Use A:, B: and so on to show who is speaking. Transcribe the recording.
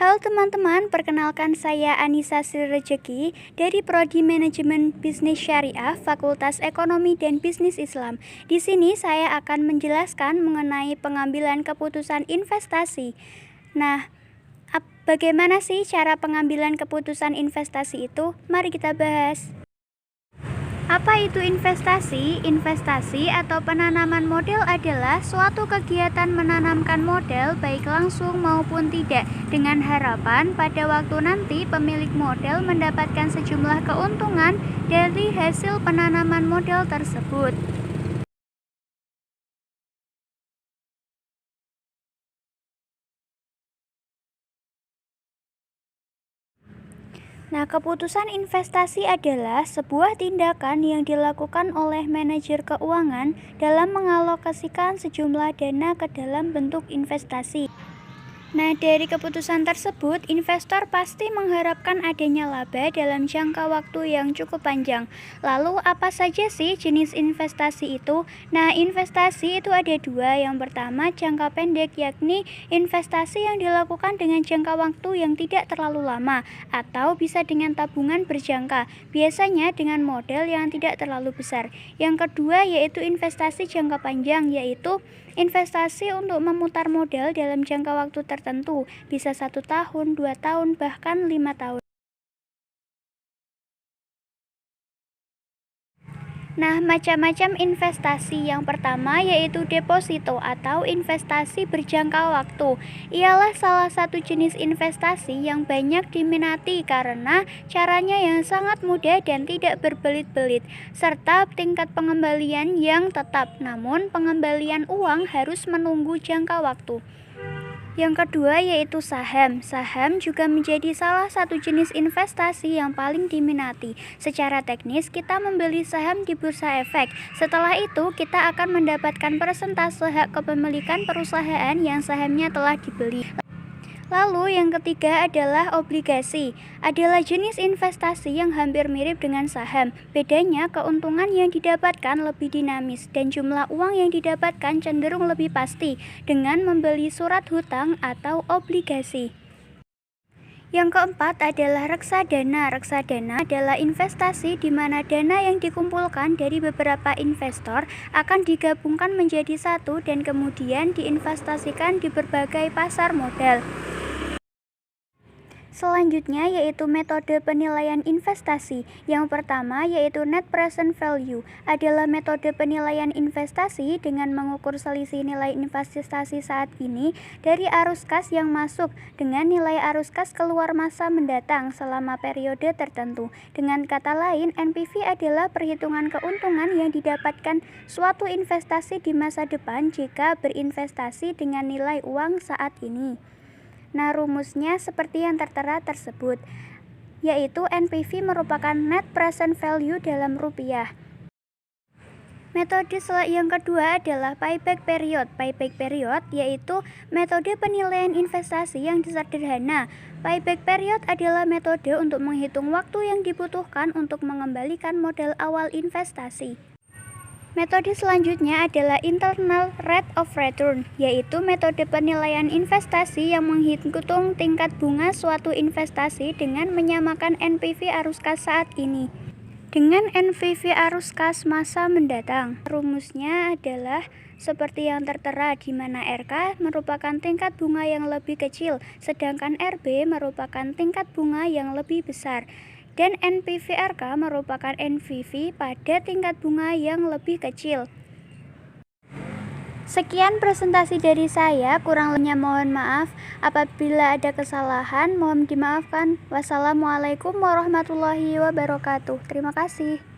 A: Halo teman-teman, perkenalkan saya Anissa Sri Rejeki dari Prodi Manajemen Bisnis Syariah, Fakultas Ekonomi dan Bisnis Islam. Di sini saya akan menjelaskan mengenai pengambilan keputusan investasi. Nah, bagaimana sih cara pengambilan keputusan investasi itu? Mari kita bahas. Apa itu investasi? Investasi atau penanaman modal adalah suatu kegiatan menanamkan modal baik langsung maupun tidak dengan harapan pada waktu nanti pemilik modal mendapatkan sejumlah keuntungan dari hasil penanaman modal tersebut. Nah, keputusan investasi adalah sebuah tindakan yang dilakukan oleh manajer keuangan dalam mengalokasikan sejumlah dana ke dalam bentuk investasi. Nah, dari keputusan tersebut, investor pasti mengharapkan adanya laba dalam jangka waktu yang cukup panjang. Lalu, apa saja sih jenis investasi itu? Nah, investasi itu ada dua. Yang pertama, jangka pendek, yakni investasi yang dilakukan dengan jangka waktu yang tidak terlalu lama, atau bisa dengan tabungan berjangka, biasanya dengan modal yang tidak terlalu besar. Yang kedua, yaitu investasi jangka panjang, yaitu investasi untuk memutar modal dalam jangka waktu tertentu, bisa 1 tahun, 2 tahun, bahkan 5 tahun. Nah, macam-macam investasi. Yang pertama yaitu deposito atau investasi berjangka waktu. Ialah salah satu jenis investasi yang banyak diminati karena caranya yang sangat mudah dan tidak berbelit-belit, serta tingkat pengembalian yang tetap. Namun, pengembalian uang harus menunggu jangka waktu. Yang kedua yaitu saham. Saham juga menjadi salah satu jenis investasi yang paling diminati. Secara teknis, kita membeli saham di bursa efek. Setelah itu, kita akan mendapatkan persentase hak kepemilikan perusahaan yang sahamnya telah dibeli. Lalu yang ketiga adalah obligasi. Adalah jenis investasi yang hampir mirip dengan saham. Bedanya keuntungan yang didapatkan lebih dinamis dan jumlah uang yang didapatkan cenderung lebih pasti dengan membeli surat hutang atau obligasi. Yang keempat adalah reksadana. Reksadana adalah investasi di mana dana yang dikumpulkan dari beberapa investor akan digabungkan menjadi satu dan kemudian diinvestasikan di berbagai pasar modal. Selanjutnya yaitu metode penilaian investasi. Yang pertama yaitu net present value, adalah metode penilaian investasi dengan mengukur selisih nilai investasi saat ini dari arus kas yang masuk dengan nilai arus kas keluar masa mendatang selama periode tertentu. Dengan kata lain, NPV adalah perhitungan keuntungan yang didapatkan suatu investasi di masa depan jika berinvestasi dengan nilai uang saat ini. Nah, rumusnya seperti yang tertera tersebut, yaitu NPV merupakan net present value dalam rupiah. Metode yang kedua adalah payback period. Payback period yaitu metode penilaian investasi yang sederhana. Payback period adalah metode untuk menghitung waktu yang dibutuhkan untuk mengembalikan modal awal investasi. Metode selanjutnya adalah internal rate of return, yaitu metode penilaian investasi yang menghitung tingkat bunga suatu investasi dengan menyamakan NPV arus kas saat ini dengan NPV arus kas masa mendatang. Rumusnya adalah seperti yang tertera, di mana RK merupakan tingkat bunga yang lebih kecil, sedangkan RB merupakan tingkat bunga yang lebih besar. Dan NPV RK merupakan NPV pada tingkat bunga yang lebih kecil. Sekian presentasi dari saya, kurang lebihnya mohon maaf. Apabila ada kesalahan, mohon dimaafkan. Wassalamualaikum warahmatullahi wabarakatuh. Terima kasih.